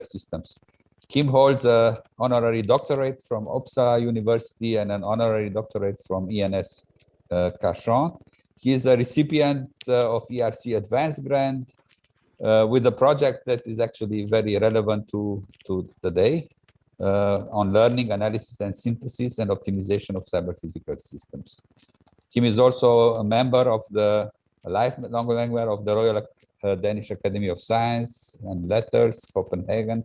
systems. Kim holds an honorary doctorate from Uppsala University and an honorary doctorate from ENS Cachan. He is a recipient of ERC Advanced Grant with a project that is actually very relevant to today on learning, analysis, and synthesis and optimization of cyber-physical systems. Kim is also a member of the lifelong member of the Royal Danish Academy of Science and Letters, Copenhagen,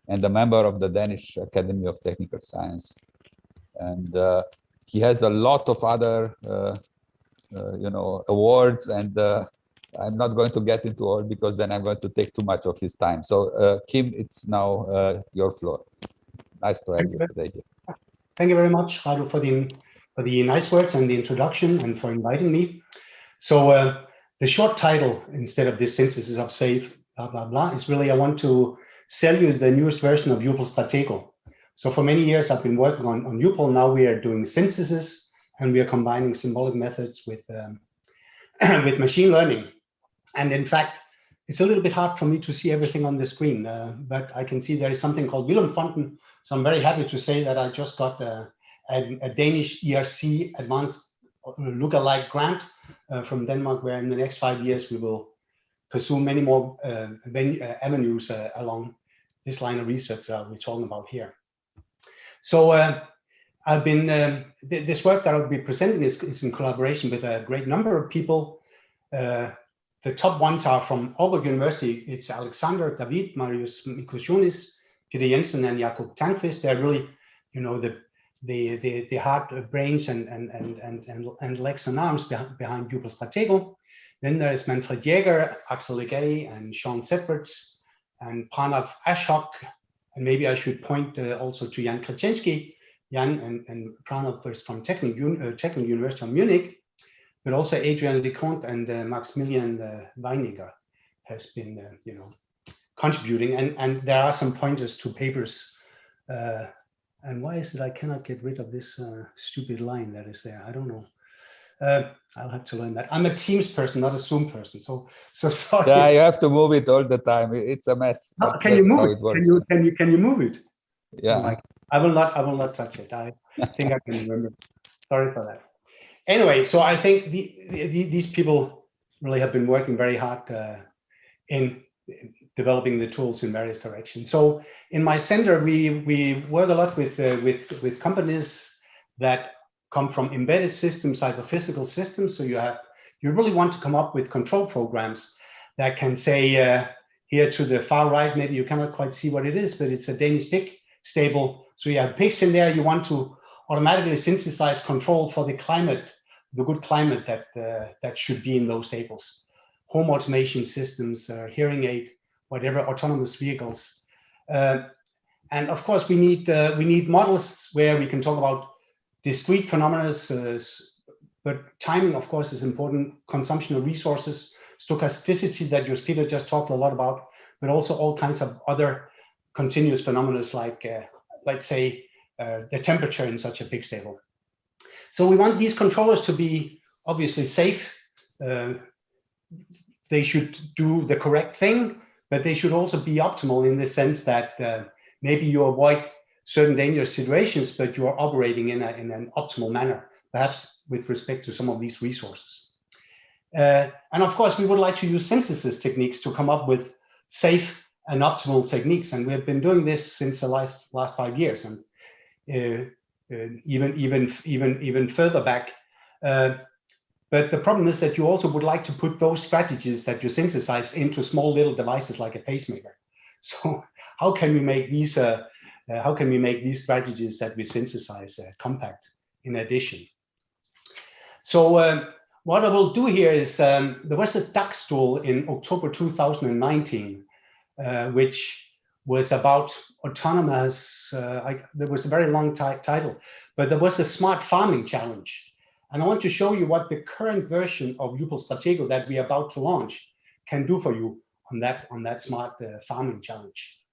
and a member of the Danish Academy of Technical Science. And he has a lot of other, awards, and I'm not going to get into all because then I'm going to take too much of his time. So, Kim, it's now your floor. Nice to have you today here. Thank you very much, Radu, for the nice words and the introduction and for inviting me. So the short title, instead of this synthesis of safe, blah, blah, blah, is really, I want to sell you the newest version of UPPAAL Stratego. So for many years, I've been working on UPPAAL. Now we are doing synthesis, and we are combining symbolic methods with, with machine learning. And in fact, it's a little bit hard for me to see everything on the screen, but I can see there is something called Willem-Fonden. So I'm very happy to say that I just got a Danish ERC Advanced Lookalike grant from Denmark, where in the next 5 years we will pursue many more avenues along this line of research that we're talking about here. So I've been, this work that I'll be presenting is in collaboration with a great number of people. The top ones are from Aalborg University. It's Alexander David, Marius Mikusionis, Peter Jensen, and Jakob Tankvist. They're really, the heart, brains, and legs and arms behind UPPAAL Stratego. Then there is Manfred Jäger, Axel Legay, and Sean Sedberts, and Pranav Ashok. And maybe I should point also to Jan Kreczynski. Jan and Pranav is from Technical University of Munich, but also Adrian Leconte and Maximilian Weiniger has been, contributing. And there are some pointers to papers. And why is it I cannot get rid of this stupid line that is there? I don't know. I'll have to learn that. I'm a Teams person, not a Zoom person. So sorry. Yeah, you have to move it all the time. It's a mess. No, can you move it? Can you move it? Yeah. I will not touch it. I think I can remember. Sorry for that. Anyway, so I think these people really have been working very hard in developing the tools in various directions. So in my center, we work a lot with companies that come from embedded systems, cyber-physical systems. So you really want to come up with control programs that can say, here to the far right, maybe you cannot quite see what it is, but it's a Danish pig stable. So you have pigs in there. You want to automatically synthesize control for the climate, the good climate that should be in those tables. Home automation systems, hearing aid, whatever, autonomous vehicles. And of course, we need models where we can talk about discrete phenomena, but timing, of course, is important. Consumption of resources, stochasticity that Peter just talked a lot about, but also all kinds of other continuous phenomena like, let's say, the temperature in such a pig stable. So we want these controllers to be obviously safe. They should do the correct thing, but they should also be optimal in the sense that maybe you avoid certain dangerous situations, but you are operating in an optimal manner, perhaps with respect to some of these resources. And of course, we would like to use synthesis techniques to come up with safe and optimal techniques. And we have been doing this since the last 5 years, and even further back. But the problem is that you also would like to put those strategies that you synthesize into small little devices like a pacemaker. So how can we make these strategies that we synthesize compact in addition? So what I will do here is there was a Dagstuhl in October 2019, which was about autonomous. There was a very long title, but there was a smart farming challenge. And I want to show you what the current version of UPPAAL Stratego that we are about to launch can do for you on that smart farming challenge.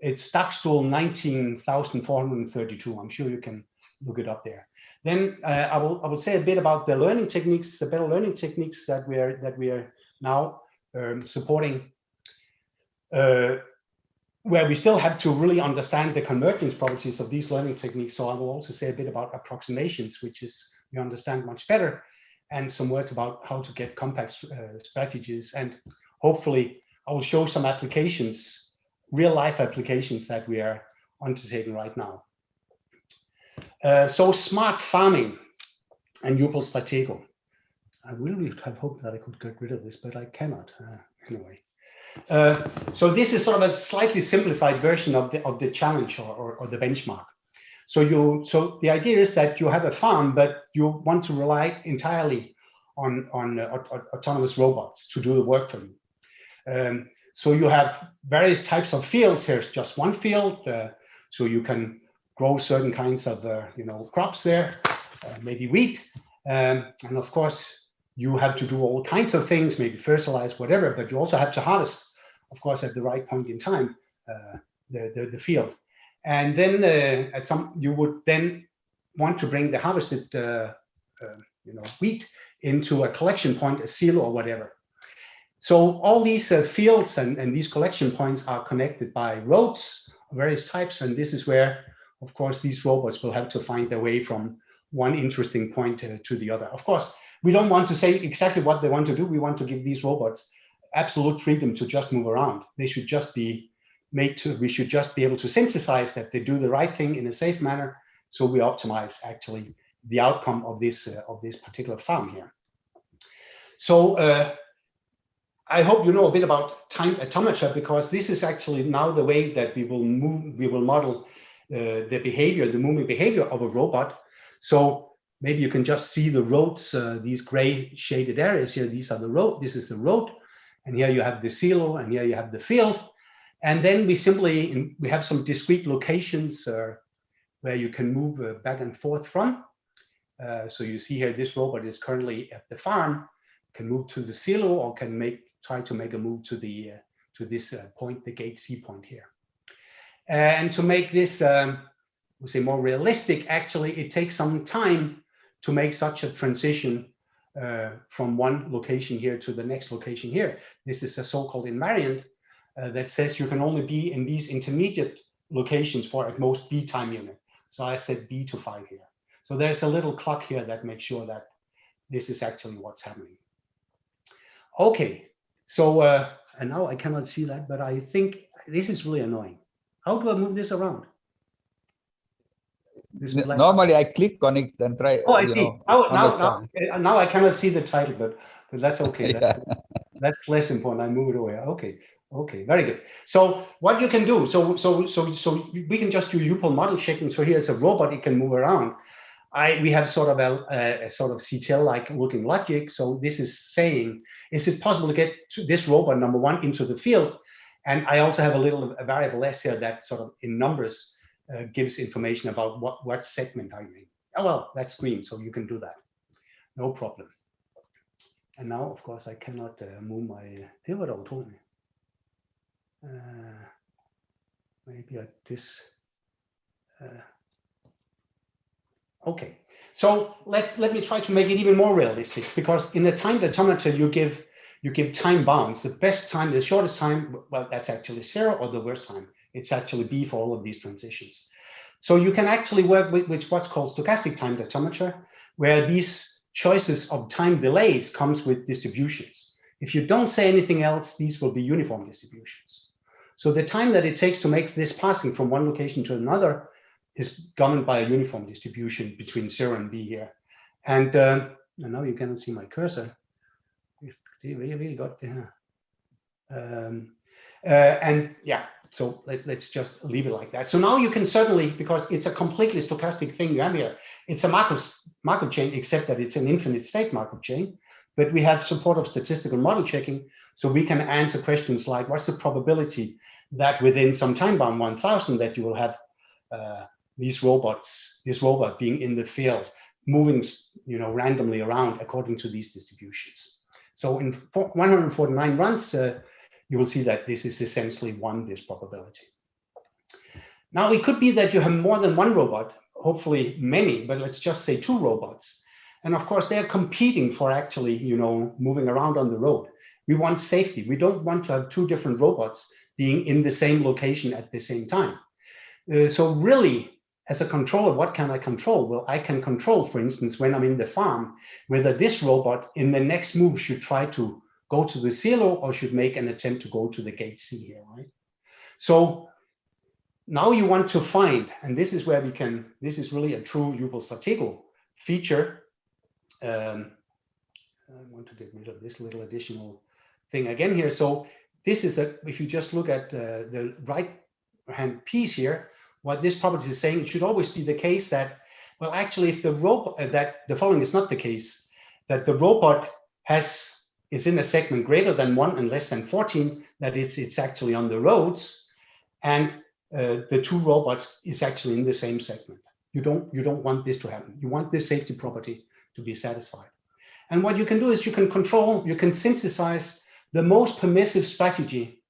It's Dagstuhl 19,432. I'm sure you can look it up there. Then I will say a bit about the learning techniques, the better learning techniques that we are now supporting. where we still have to really understand the convergence properties of these learning techniques. So I will also say a bit about approximations, which is we understand much better, and some words about how to get compact strategies. And hopefully I will show some applications, real life applications that we are undertaking right now. So smart farming and UPPAAL Stratego. I really have hoped that I could get rid of this, but I cannot anyway. So this is sort of a slightly simplified version of the challenge or the benchmark. So the idea is that you have a farm, but you want to rely entirely on autonomous robots to do the work for you. So you have various types of fields. Here's just one field, so you can grow certain kinds of crops there, maybe wheat, and of course you have to do all kinds of things, maybe fertilize, whatever, but you also have to harvest, of course, at the right point in time, the field. And then you would then want to bring the harvested wheat into a collection point, a silo or whatever. So all these fields and these collection points are connected by roads of various types, and this is where, of course, these robots will have to find their way from one interesting point to the other. Of course, we don't want to say exactly what they want to do. We want to give these robots absolute freedom to just move around. They should just be made to, we should just be able to synthesize that they do the right thing in a safe manner. So we optimize actually the outcome of this particular farm here. So I hope you know a bit about time automata, because this is actually now the way that we will model the behavior, the moving behavior of a robot. So maybe you can just see the roads, these gray shaded areas here. These are the road. This is the road, and here you have the silo, and here you have the field. And then we have some discrete locations where you can move back and forth from. So you see here, this robot is currently at the farm, can move to the silo, or can try to make a move to this point, the gate C point here. And to make this, we say, more realistic, actually, it takes some time to make such a transition from one location here to the next location here. This is a so-called invariant that says you can only be in these intermediate locations for at most B time unit. So I said B to 5 here. So there's a little clock here that makes sure that this is actually what's happening. Okay, so and now I cannot see that, but I think this is really annoying. How do I move this around? Normally I click on it and try. Oh, I see. Now I cannot see the title, but that's okay. Yeah. That's less important. I move it away. Okay, very good. So what you can do, so we can just do UPPAAL model checking. So here's a robot, it can move around. We have sort of a sort of CTL-like looking logic. So this is saying, is it possible to get this robot number one into the field? And I also have a variable S here that sort of in numbers gives information about what segment are you in. Oh, well, that's green, so you can do that. No problem. And now, of course, I cannot move my dividend only. Maybe at this. Okay, so let me try to make it even more realistic, because in the time automata you give time bounds. The best time, the shortest time, well, that's actually 0, or the worst time, it's actually B for all of these transitions. So you can actually work with what's called stochastic time automata, where these choices of time delays comes with distributions. If you don't say anything else, these will be uniform distributions. So the time that it takes to make this passing from one location to another is governed by a uniform distribution between 0 and B here. And now you cannot see my cursor. They really got there. And yeah, so let's just leave it like that. So now you can certainly, because it's a completely stochastic thing you have here, it's a Markov chain, except that it's an infinite state Markov chain. But we have support of statistical model checking, so we can answer questions like, what's the probability that within some time bound 1000 that you will have this robot being in the field, moving randomly around according to these distributions. So in 149 runs, you will see that this is essentially this probability. Now it could be that you have more than one robot, hopefully many, but let's just say 2 robots. And of course, they're competing for actually, moving around on the road. We want safety. We don't want to have 2 different robots being in the same location at the same time. So really, as a controller, what can I control? Well, I can control, for instance, when I'm in the farm, whether this robot in the next move should try to go to the silo or should make an attempt to go to the gate C here, right? So now you want to find, and this is where we can, this is really a true UPPAAL Stratego feature. I want to get rid of this little additional thing again here. So this is a, if you just look at the right hand piece here, what this property is saying, it should always be the case that, well, actually, if the robot, that the following is not the case, that the robot is in a segment greater than 1 and less than 14, that it's actually on the roads, and the two robots is actually in the same segment. You don't want this to happen. You want this safety property to be satisfied. And what you can do is you can synthesize the most permissive strategy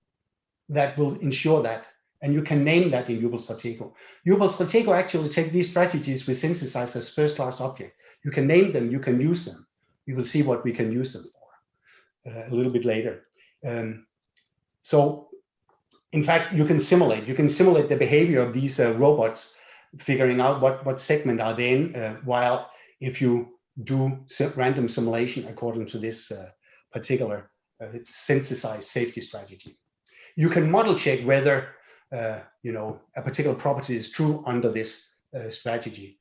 that will ensure that. And you can name that in UPPAAL Stratego. UPPAAL Stratego actually take these strategies we synthesize as first-class object. You can name them, you can use them. You will see what we can use them for a little bit later. So, in fact, you can simulate the behavior of these robots, figuring out what segment are they in, while if you do random simulation according to this particular synthesized safety strategy. You can model check whether a particular property is true under this strategy.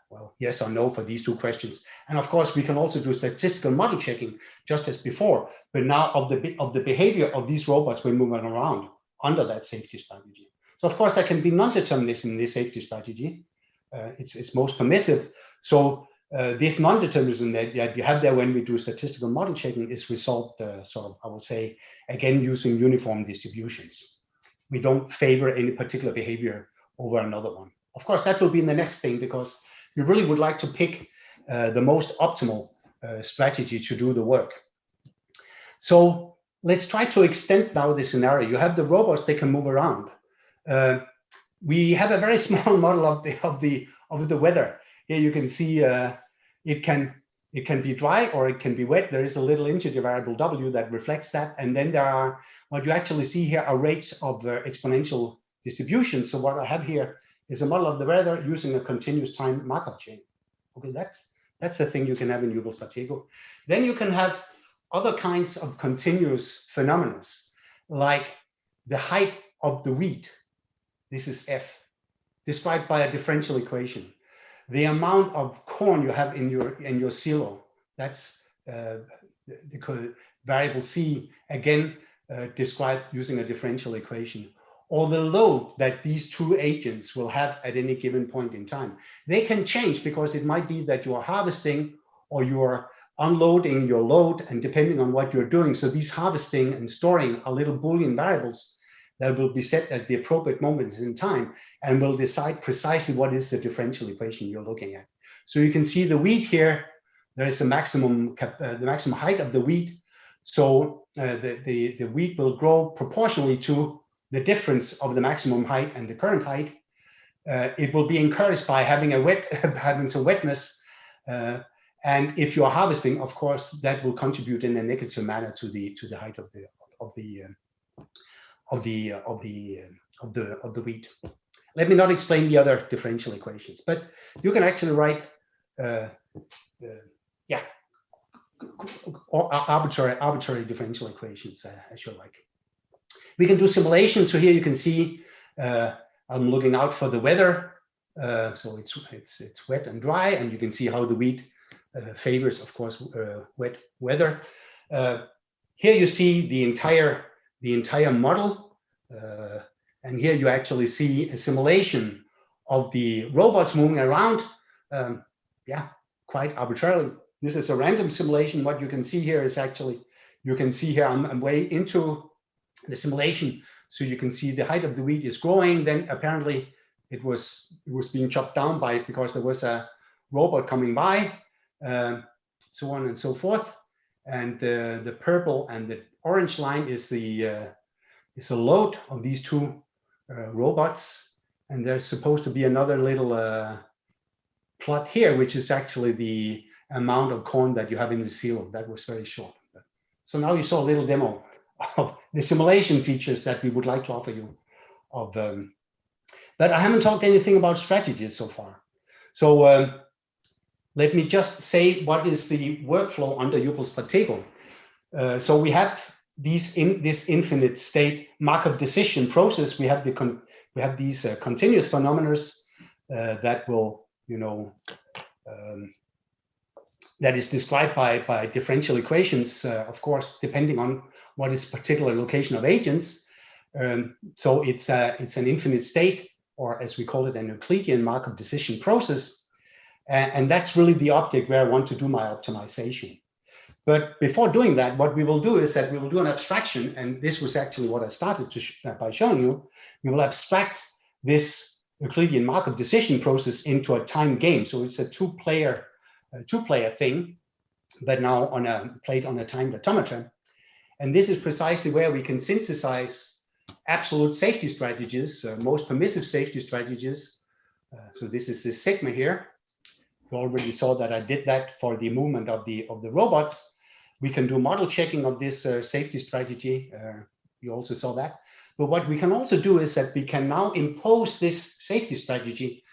Well, yes or no for these two questions. And of course, we can also do statistical model checking just as before, but now of the behavior of these robots when moving around under that safety strategy. So of course, there can be non-determinism in this safety strategy. It's most permissive. So this non-determinism that you have there when we do statistical model checking is resolved sort of, I would say, again, using uniform distributions. We don't favor any particular behavior over another one. Of course, that will be in the next thing, because we really would like to pick the most optimal strategy to do the work. So let's try to extend now the scenario. You have the robots, they can move around. We have a very small model of the weather. Here you can see it can be dry or it can be wet. There is a little integer variable w that reflects that, and then there are, what you actually see here are rates of exponential distribution. So what I have here is a model of the weather using a continuous time Markov chain. Okay, that's the thing you can have in UPPAAL Stratego. Then you can have other kinds of continuous phenomena, like the height of the wheat. This is F, described by a differential equation. The amount of corn you have in your silo, that's the variable C, again described using a differential equation. Or the load that these two agents will have at any given point in time. They can change because it might be that you are harvesting or you are unloading your load, and depending on what you're doing. So these harvesting and storing are little Boolean variables that will be set at the appropriate moments in time and will decide precisely what is the differential equation you're looking at. So you can see the wheat here, there is a maximum, the maximum height of the wheat. So the wheat will grow proportionally to the difference of the maximum height and the current height. It will be encouraged by having having some wetness. And if you are harvesting, of course, that will contribute in a negative manner to the height of the wheat. Let me not explain the other differential equations, but you can actually write arbitrary differential equations as you like. We can do simulation. So here you can see I'm looking out for the weather. So it's wet and dry, and you can see how the wheat favors, of course, wet weather. Here you see the entire model, and here you actually see a simulation of the robots moving around. Quite arbitrarily. This is a random simulation. What you can see here is actually, you can see here I'm way into the simulation, so you can see the height of the wheat is growing. Then apparently it was being chopped down because there was a robot coming by. So on and so forth, and the purple and the orange line is the load of these two robots, and there's supposed to be another little plot here, which is actually the amount of corn that you have in the silo. That was very short. So now you saw a little demo of the simulation features that we would like to offer you. But I haven't talked anything about strategies so far. So let me just say what is the workflow under UPPAAL Stratego. So we have this infinite state Markov decision process. We have these continuous phenomena that will, that is described by differential equations, of course, depending on what is particular location of agents. So it's an infinite state, or as we call it, an Euclidean Markov decision process. And that's really the object where I want to do my optimization. But before doing that, what we will do is that we will do an abstraction. And this was actually what I started by showing you. We will abstract this Euclidean Markov decision process into a time game. So it's a two-player thing, but now played on a timed automata. And this is precisely where we can synthesize absolute safety strategies, most permissive safety strategies. So this is this sigma here. You already saw that I did that for the movement of the robots. We can do model checking of this safety strategy. You also saw that. But what we can also do is that we can now impose this safety strategy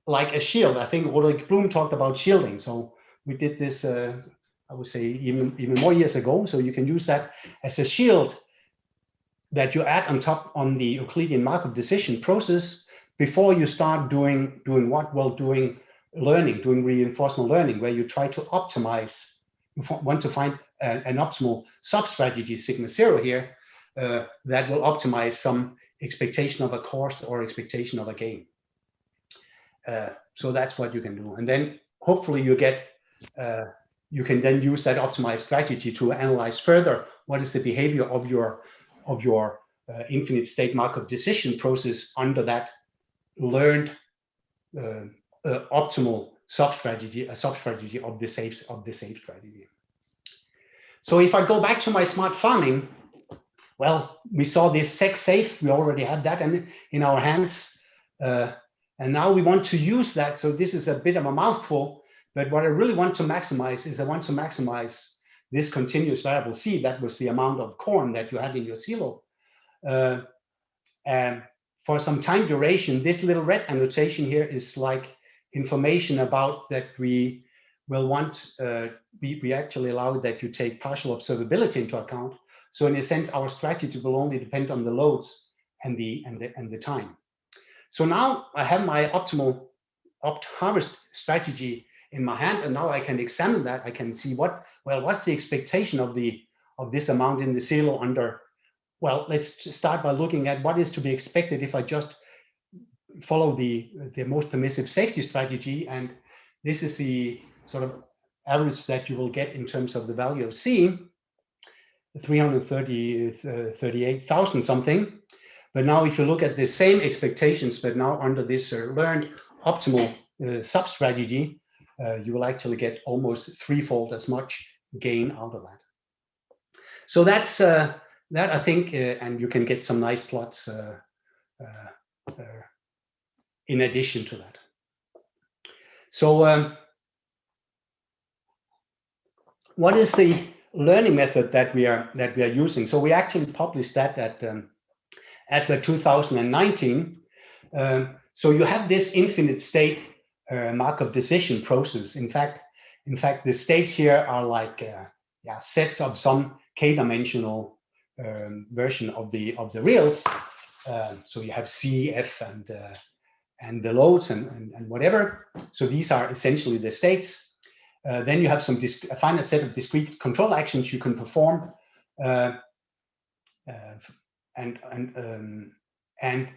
like a shield. I think Ulrich Bloom talked about shielding. So we did this, I would say, even more years ago. So you can use that as a shield that you add on top on the Euclidean Markov decision process before you start doing what? Well, doing learning, doing reinforcement learning, where you try to optimize. You want to find an optimal sub-strategy, sigma 0 here, that will optimize some expectation of a cost or expectation of a gain. So that's what you can do. And then hopefully you get, you can then use that optimized strategy to analyze further what is the behavior of your infinite state Markov decision process under that learned optimal sub-strategy, a sub-strategy of the safe strategy. So if I go back to my smart farming, well, we saw this sec safe. We already had that in our hands. And now we want to use that. So this is a bit of a mouthful, but what I really want to maximize is I want to maximize this continuous variable C. That was the amount of corn that you had in your silo. And for some time duration, this little red annotation here is like information about that we will want, we actually allow that you take partial observability into account. So in a sense, our strategy will only depend on the loads and the time. So now I have my optimal opt-harvest strategy in my hand, and now I can examine that. I can see what's the expectation of this amount in the silo under. Well, let's start by looking at what is to be expected if I just follow the most permissive safety strategy, and this is the sort of average that you will get in terms of the value of C, 338,000 something. But now if you look at the same expectations, but now under this learned optimal sub-strategy, you will actually get almost threefold as much gain out of that. So that's that, I think, and you can get some nice plots in addition to that. So what is the learning method that we are using? So we actually published that at the 2019. So you have this infinite state Markov decision process. In fact, the states here are like sets of some k-dimensional version of the reals. So you have C, F, and the loads and whatever. So these are essentially the states. Then you have a finite set of discrete control actions you can perform, and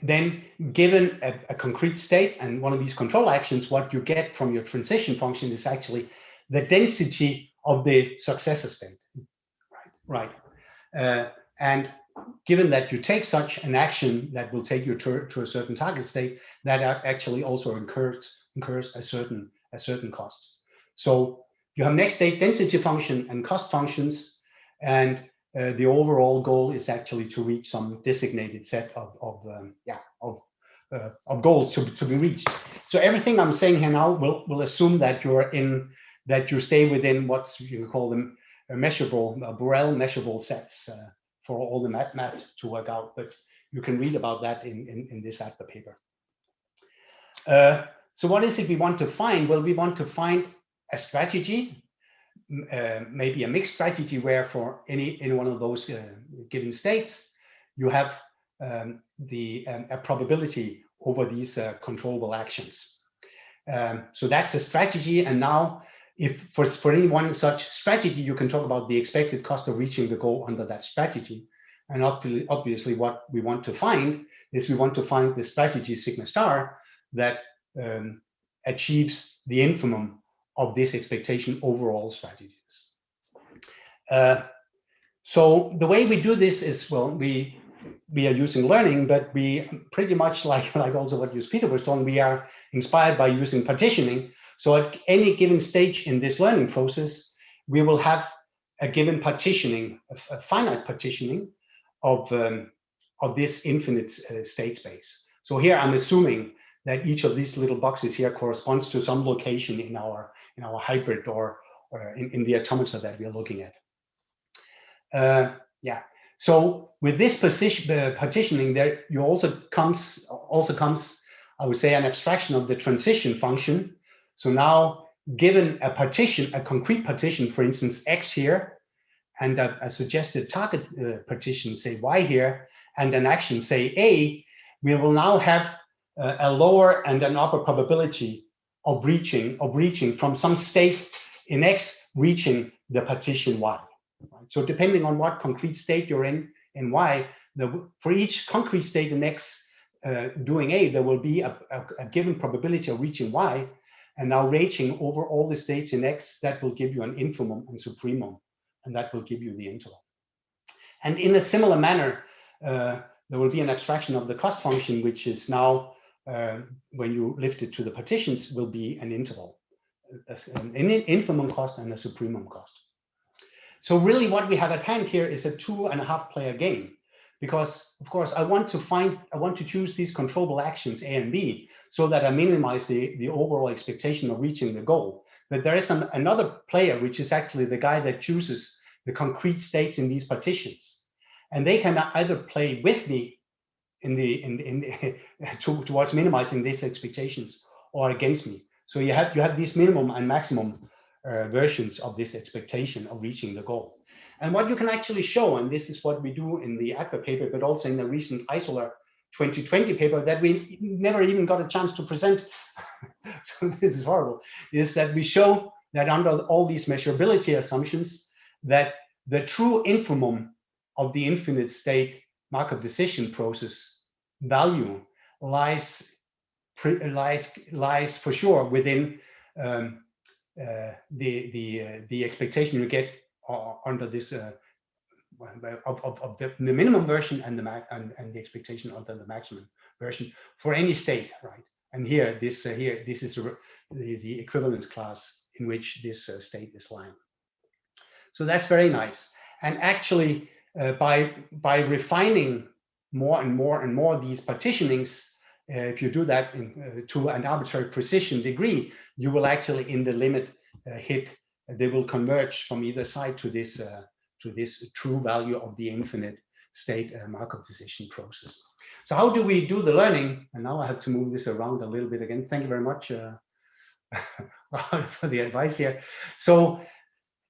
then given a concrete state and one of these control actions, what you get from your transition function is actually the density of the successor state. Right. And given that you take such an action that will take you to a certain target state, that actually also incurs a certain cost. So you have next state density function and cost functions, and the overall goal is actually to reach some designated set of goals to be reached. So everything I'm saying here now will assume that you stay within what you can call them measurable Borel measurable sets for all the math to work out, but you can read about that in this ADPA paper. So what is it we want to find? Well, we want to find a strategy, maybe a mixed strategy, where for any one of those given states, you have a probability over these controllable actions. So that's a strategy. And now, if for any one such strategy, you can talk about the expected cost of reaching the goal under that strategy. And obviously, what we want to find is we want to find the strategy sigma star that achieves the infimum of this expectation over all strategies. So the way we do this is, well, we are using learning, but we pretty much like also what Peter was talking, we are inspired by using partitioning. So at any given stage in this learning process, we will have a given partitioning, a finite partitioning of this infinite state space. So here I'm assuming that each of these little boxes here corresponds to some location in our hybrid or in the automata that we are looking at. Yeah. So with this partitioning, there you also comes, I would say, an abstraction of the transition function. So now, given a partition, a concrete partition, for instance, X here, and a suggested target partition, say Y here, and an action, say A, we will now have a lower and an upper probability of reaching from some state in X, reaching the partition Y. Right? So depending on what concrete state you're in Y, for each concrete state in X doing A, there will be a given probability of reaching Y, and now ranging over all the states in X, that will give you an infimum and supremum, and that will give you the interval. And in a similar manner, there will be an abstraction of the cost function, which is now, when you lift it to the partitions, will be an interval, an infimum cost and a supremum cost. So really what we have at hand here is a 2.5 player game, because of course I want to choose these controllable actions A and B so that I minimize the overall expectation of reaching the goal. But there is another player, which is actually the guy that chooses the concrete states in these partitions. And they can either play with me towards minimizing these expectations, or against me. So you have these minimum and maximum versions of this expectation of reaching the goal. And what you can actually show, and this is what we do in the ADPA paper, but also in the recent Isolar 2020 paper that we never even got a chance to present, so this is horrible, is that we show that under all these measurability assumptions, that the true infimum of the infinite state Markov decision process value lies for sure within the expectation you get under this of the minimum version and the expectation under the maximum version for any state, right? And here this is the equivalence class in which this state is lying. So that's very nice. And actually, by refining more and more these partitionings, if you do that to an arbitrary precision degree, you will actually, in the limit, they will converge from either side to this true value of the infinite state Markov decision process. So how do we do the learning? And now I have to move this around a little bit again. Thank you very much for the advice here. So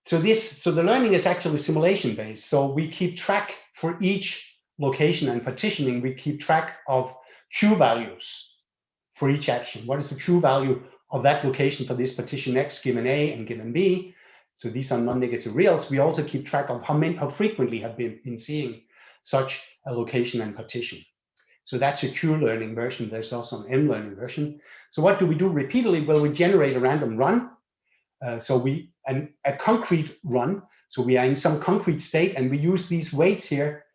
the learning is actually simulation based. So we keep track for each location and partitioning. We keep track of Q values for each action. What is the Q value of that location for this partition X given A and given B? So these are non-negative reals. We also keep track of how frequently have been seeing such a location and partition. So that's a Q learning version. There's also an M learning version. So what do we do repeatedly? Well, we generate a random run. A concrete run. So we are in some concrete state, and we use these weights here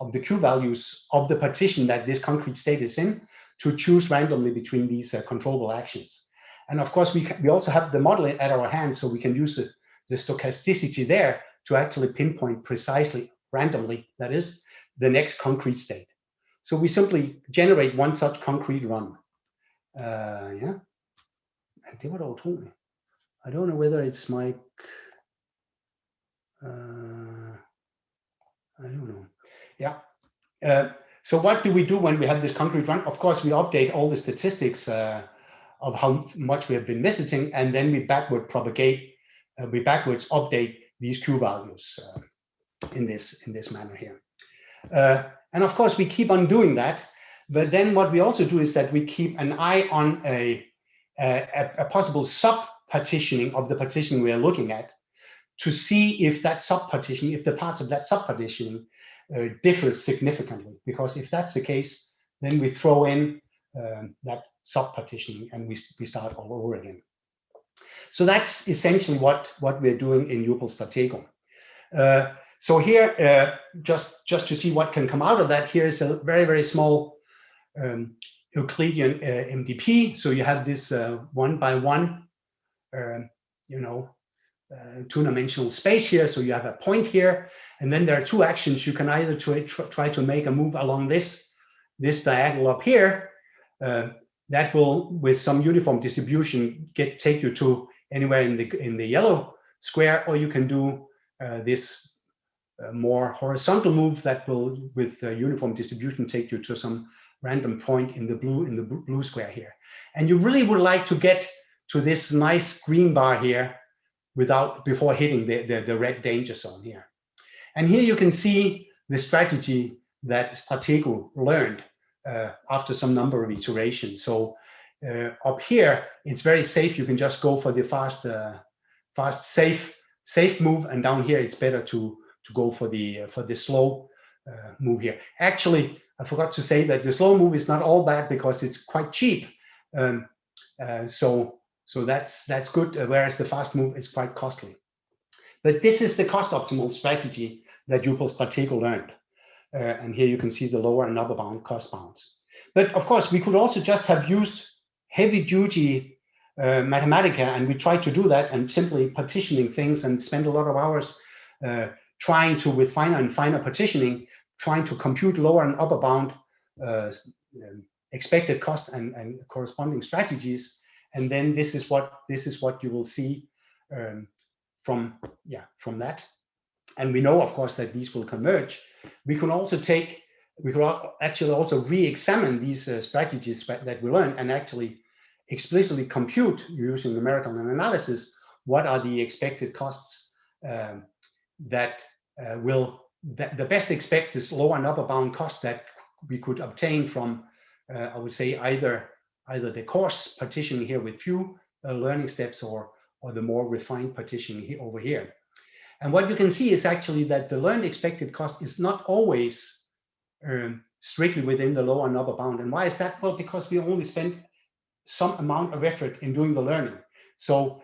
of the Q values of the partition that this concrete state is in to choose randomly between these controllable actions. And of course, we also have the model at our hand, so we can use the stochasticity there to actually pinpoint precisely, randomly, that is, the next concrete state. So we simply generate one such concrete run. Yeah. I don't know whether it's my I don't know. Yeah. So what do we do when we have this concrete run? Of course, we update all the statistics of how much we have been visiting, and then we backward propagate, we backwards update these Q values in this manner here. And of course, we keep on doing that. But then what we also do is that we keep an eye on a possible sub-partitioning of the partition we are looking at, to see if that sub-partition, if the parts of that sub-partitioning differs significantly. Because if that's the case, then we throw in that sub-partitioning and we start all over again. So that's essentially what we're doing in UPPAAL Stratego. So here, just to see what can come out of that, here is a very, very small Euclidean MDP. So you have this 1 by 1, two-dimensional space here. So you have a point here, and then there are two actions. You can either try to make a move along this diagonal up here. That will, with some uniform distribution, take you to anywhere in the yellow square, or you can do this more horizontal move that will, with uniform distribution, take you to some random point in the blue square here. And you really would like to get to this nice green bar here before hitting the red danger zone here. And here you can see the strategy that Stratego learned after some number of iterations. So up here, it's very safe. You can just go for the fast, safe move, and down here it's better to go for the slow move here. Actually, I forgot to say that the slow move is not all bad because it's quite cheap. So that's good, whereas the fast move is quite costly. But this is the cost optimal strategy that UPPAAL Stratego learned. And here you can see the lower and upper bound cost bounds. But of course, we could also just have used heavy duty Mathematica, and we tried to do that and simply partitioning things and spend a lot of hours trying to, with finer and finer partitioning, trying to compute lower and upper bound expected cost and corresponding strategies. And then this is what you will see from that. And we know, of course, that these will converge. We could actually also re-examine these strategies that we learned and actually explicitly compute using numerical analysis what are the expected costs that the best expected lower and upper bound cost that we could obtain from I would say either the coarse partitioning here with few learning steps or the more refined partitioning here over here. And what you can see is actually that the learned expected cost is not always strictly within the lower and upper bound. And why is that? Well, because we only spend some amount of effort in doing the learning. So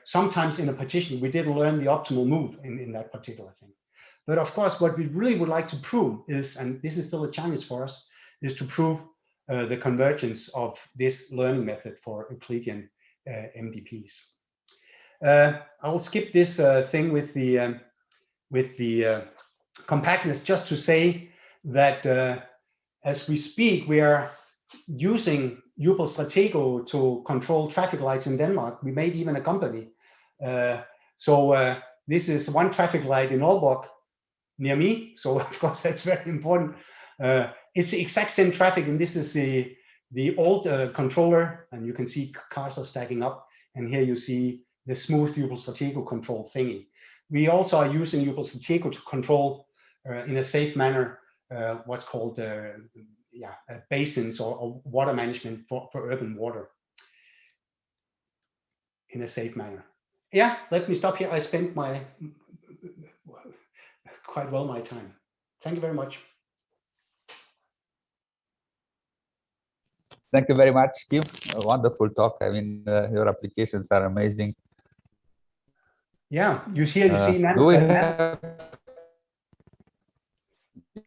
sometimes in a partition, we didn't learn the optimal move in that particular thing. But of course, what we really would like to prove is, and this is still a challenge for us, is to prove the convergence of this learning method for Euclidean MDPs. I will skip this thing with the compactness, just to say that as we speak, we are using UPPAAL Stratego to control traffic lights in Denmark. We made even a company. So this is one traffic light in Aalborg near me. So of course that's very important. It's the exact same traffic, and this is the old controller, and you can see cars are stacking up. And here you see the smooth UPPAAL Stratego control thingy. We also are using UPPAAL Stratego to control in a safe manner what's called basins or water management for urban water in a safe manner. Yeah, let me stop here. I spent quite well my time. Thank you very much. Thank you very much, Kim. A wonderful talk. I mean, your applications are amazing. Yeah, you see now. Do we have...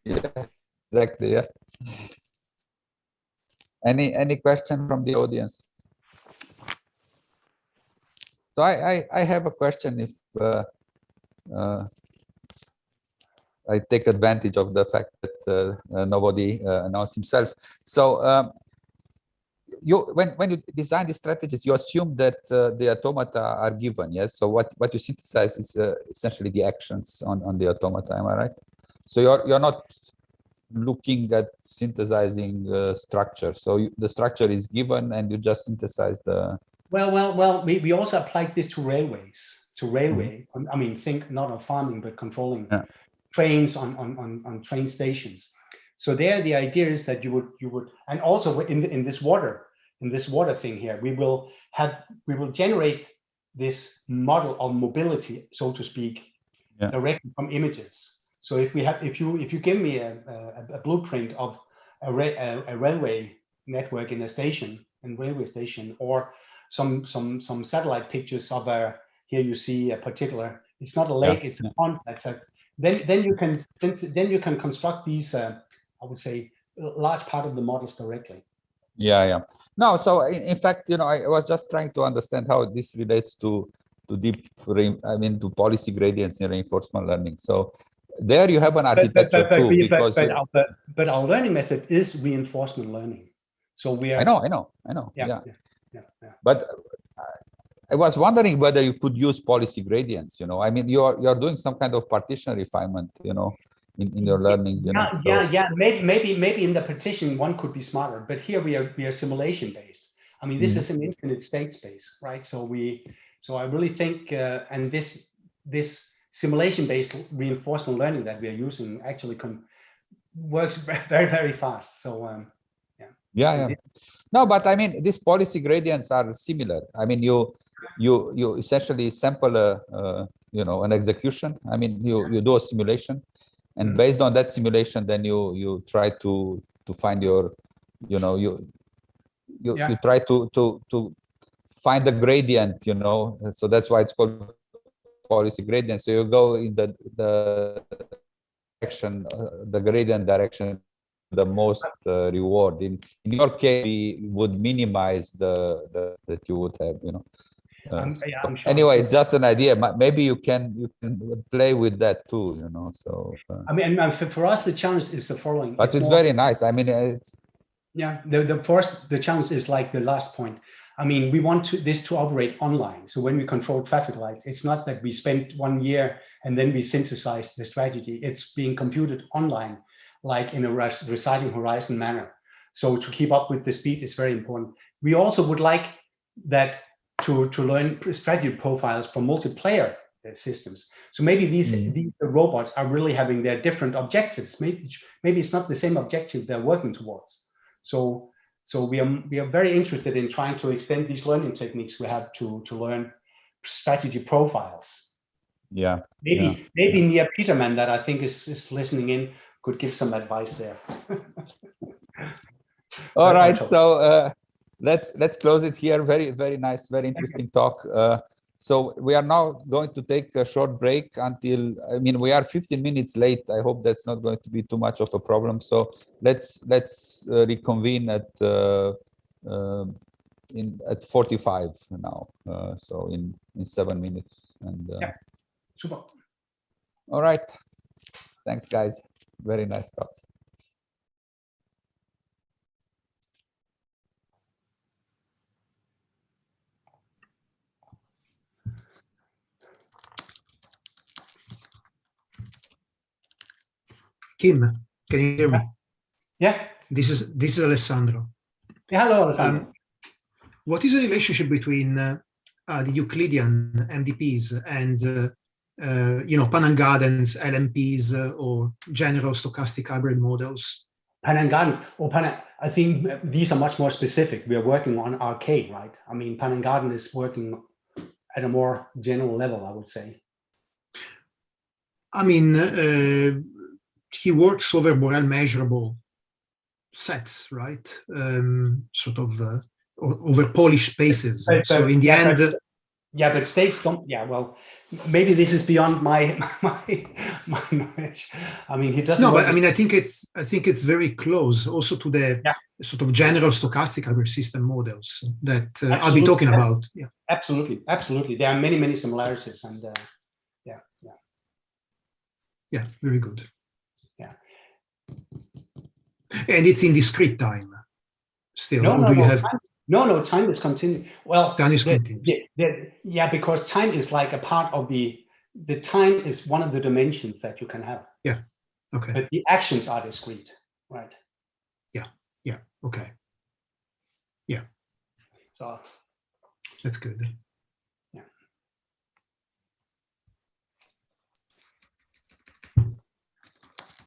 Yeah, exactly. Yeah. Any question from the audience? So I have a question. If I take advantage of the fact that nobody announced himself. So when you design the strategies, you assume that the automata are given, yes? So what you synthesize is essentially the actions on the automata, am I right? So you're not looking at synthesizing structure. So the structure is given, and you just synthesize the. Well. We also applied this to railways. I mean, think not of farming, but controlling trains on train stations. So there, the idea is that you would, and also in this water thing here, we will generate this model of mobility, so to speak, directly from images. So if you give me a blueprint of a railway network in a station, railway station, or some satellite pictures of here you see a particular, it's not a lake, it's a pond, then you can construct these I would say large part of the models directly. No, so in fact, I was just trying to understand how this relates to to policy gradients in reinforcement learning. So there you have an architecture too, but our learning method is reinforcement learning. So we are. I know. Yeah. But I was wondering whether you could use policy gradients. I mean, you're doing some kind of partition refinement, in your learning. Maybe in the partition one could be smarter, but here we are simulation based. I mean, this is an infinite state space, right? So I really think, and this simulation-based reinforcement learning that we are using actually works very, very fast. So No, but I mean, these policy gradients are similar. I mean, you essentially sample an execution. I mean, you do a simulation, and based on that simulation, then you try to find your, you try to find the gradient, so that's why it's called policy gradient. So you go in the direction, the gradient direction, the most reward. In your case, we would minimize the that you would have, I'm sure. Anyway, it's just an idea. Maybe you can play with that too, So I mean, for us, the challenge is the following. But it's very nice. I mean, it's the challenge is like the last point. I mean, we want this to operate online. So when we control traffic lights, it's not that we spent 1 year and then we synthesize the strategy. It's being computed online, like in a residing horizon manner. So to keep up with the speed is very important. We also would like that to learn strategy profiles for multiplayer systems. So maybe these robots are really having their different objectives. Maybe it's not the same objective they're working towards. So we are very interested in trying to extend these learning techniques we have to learn strategy profiles. Maybe Nia Peterman, that I think is listening in, could give some advice there. All right, so let's close it here. Very, very nice, very interesting talk. So we are now going to take a short break until, I mean, we are 15 minutes late. I hope that's not going to be too much of a problem. So let's reconvene at 45 now. So in 7 minutes. And super. All right. Thanks, guys. Very nice talks. Kim, can you hear me? Yeah. This is Alessandro. Yeah, hello, Alessandro. What is the relationship between the Euclidean MDPs and Panhard-Gardens, LMPs, or general stochastic hybrid models? Panhard-Gardens, I think these are much more specific. We are working on RK, right? I mean, Panhard-Garden is working at a more general level, I would say. I mean, he works over Borel measurable sets, right? Sort of over Polish spaces. So in the end, but states don't. Yeah, well, maybe this is beyond my knowledge. I mean, he doesn't. No, but I mean, I think it's very close also to the sort of general stochastic hybrid system models that I'll be talking about. Yeah, absolutely. There are many similarities, and yeah, very good. Yeah. And it's in discrete time still. No, time is continuing. Well, time is continuous. Yeah, because time is like a part of the time is one of the dimensions that you can have. Yeah. Okay. But the actions are discrete, right? Yeah. Okay. Yeah. So That's good.